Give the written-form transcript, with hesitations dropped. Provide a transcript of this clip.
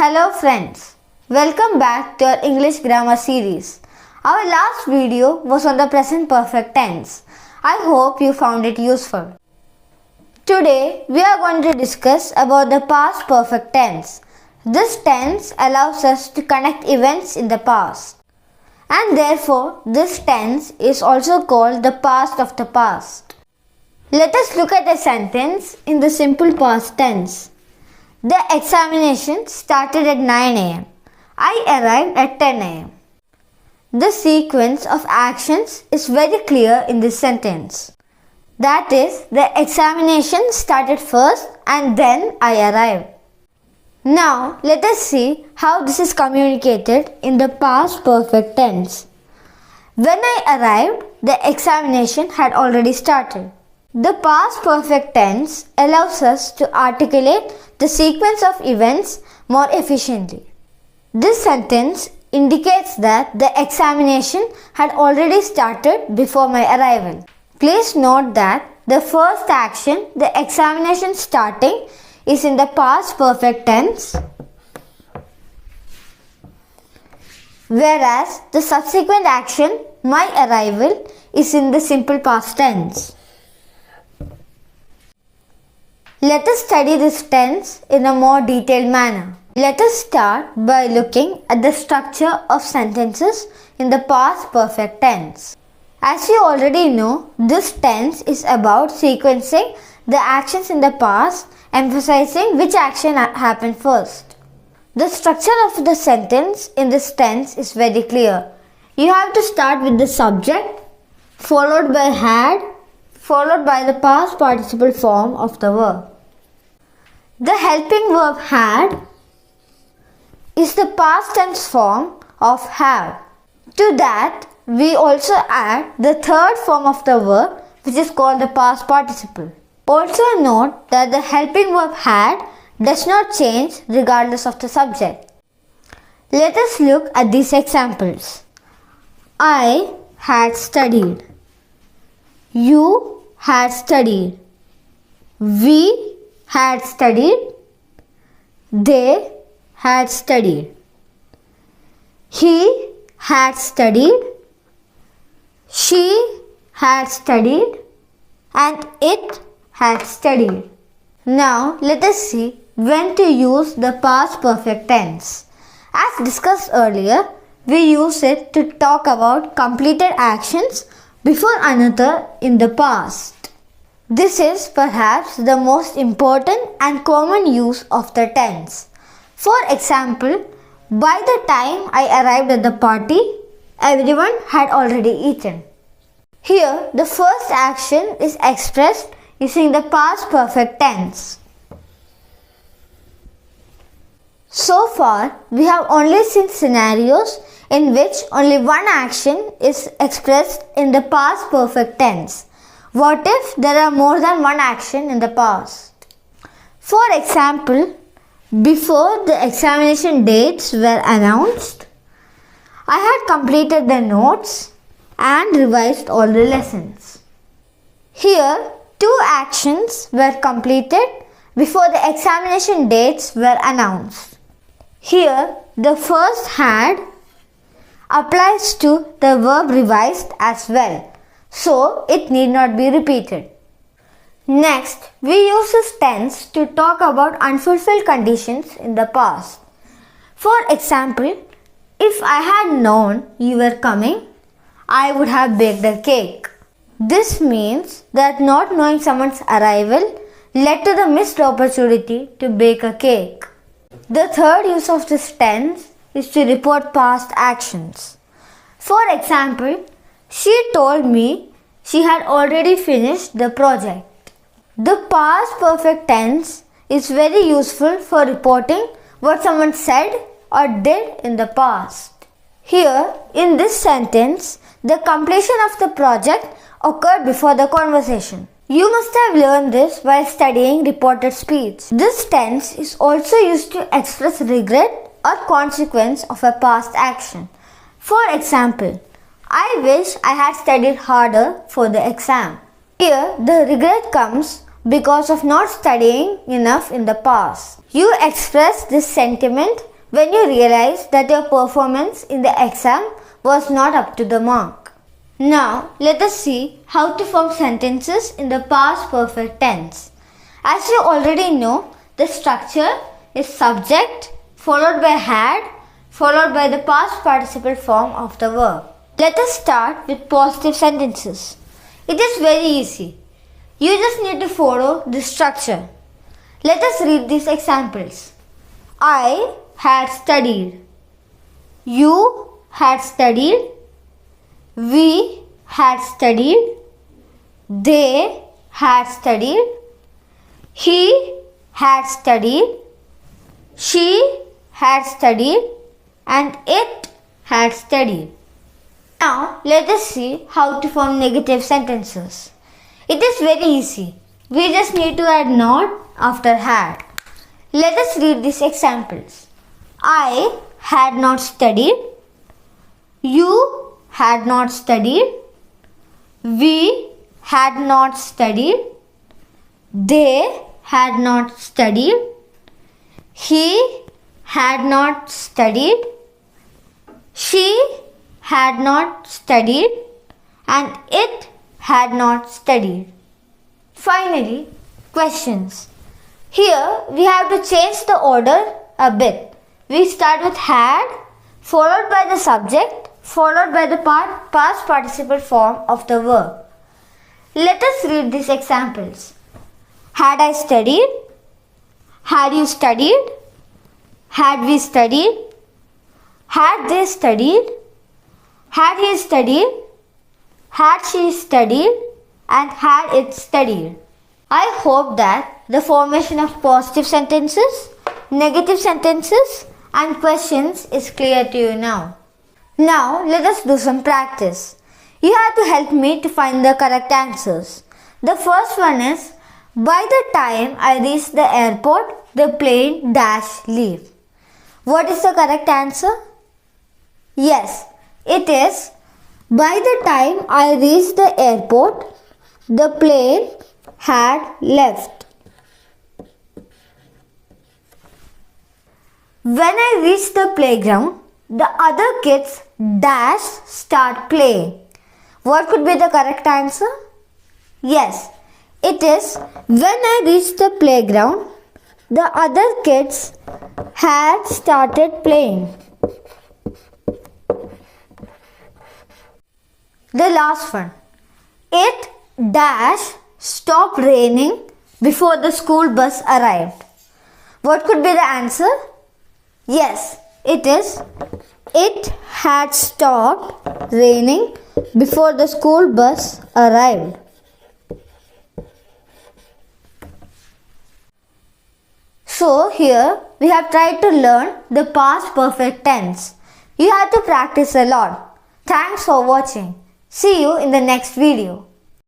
Hello friends, welcome back to our English grammar series. Our last video was on the present perfect tense. I hope you found it useful. Today we are going to discuss about the past perfect tense. This tense allows us to connect events in the past. And therefore this tense is also called the past of the past. Let us look at a sentence in the simple past tense. The examination started at 9 a.m. I arrived at 10 a.m. The sequence of actions is very clear in this sentence. That is, the examination started first and then I arrived. Now, let us see how this is communicated in the past perfect tense. When I arrived, the examination had already started. The past perfect tense allows us to articulate the sequence of events more efficiently. This sentence indicates that the examination had already started before my arrival. Please note that the first action, the examination starting, is in the past perfect tense, whereas the subsequent action, my arrival, is in the simple past tense. Let us study this tense in a more detailed manner. Let us start by looking at the structure of sentences in the past perfect tense. As you already know, this tense is about sequencing the actions in the past, emphasizing which action happened first. The structure of the sentence in this tense is very clear. You have to start with the subject, followed by had, followed by the past participle form of the verb. The helping verb had is the past tense form of have. To that, we also add the third form of the verb, which is called the past participle. Also note that the helping verb had does not change regardless of the subject. Let us look at these examples. I had studied. You had studied. We had studied. They had studied. He had studied. She had studied. And it had studied. Now let us see when to use the past perfect tense. As discussed earlier, we use it to talk about completed actions before another in the past. This is perhaps the most important and common use of the tense. For example, by the time I arrived at the party, everyone had already eaten. Here, the first action is expressed using the past perfect tense. So far, we have only seen scenarios in which only one action is expressed in the past perfect tense. What if there are more than one action in the past? For example, before the examination dates were announced, I had completed the notes and revised all the lessons. Here, two actions were completed before the examination dates were announced. Here, the first had applies to the verb revised as well, so it need not be repeated. Next, we use this tense to talk about unfulfilled conditions in the past. For example, if I had known you were coming, I would have baked a cake. This means that not knowing someone's arrival led to the missed opportunity to bake a cake. The third use of this tense is to report past actions. For example, she told me she had already finished the project. The past perfect tense is very useful for reporting what someone said or did in the past. Here, in this sentence, the completion of the project occurred before the conversation. You must have learned this while studying reported speech. This tense is also used to express regret or consequence of a past action. For example, I wish I had studied harder for the exam. Here, the regret comes because of not studying enough in the past. You express this sentiment when you realize that your performance in the exam was not up to the mark. Now, let us see how to form sentences in the past perfect tense. As you already know, the structure is subject followed by had followed by the past participle form of the verb. Let us start with positive sentences. It is very easy. You just need to follow this structure. Let us read these examples. I had studied. You had studied. We had studied. They had studied. He had studied. She had studied. And it had studied. Now let us see how to form negative sentences. It is very easy. We just need to add not after had. Let us read these examples. I had not studied. You had not studied. We had not studied. They had not studied. He had not studied. She had not studied. And it had not studied. Finally, questions. Here we have to change the order a bit. We start with had, followed by the subject, followed by the past participle form of the verb. Let us read these examples. Had I studied? Had you studied? Had we studied? Had they studied? Had he studied? Had she studied? And had it studied? I hope that the formation of positive sentences, negative sentences and questions is clear to you now. Now let us do some practice. You have to help me to find the correct answers. The first one is, by the time I reach the airport, the plane dash leave. What is the correct answer? Yes, it is, by the time I reached the airport, the plane had left. When I reached the playground, the other kids dash start playing. What could be the correct answer? Yes, it is, when I reached the playground, the other kids had started playing. The last one. It dash stopped raining before the school bus arrived. What could be the answer? Yes, it is, it had stopped raining before the school bus arrived. So here we have tried to learn the past perfect tense. You have to practice a lot. Thanks for watching. See you in the next video.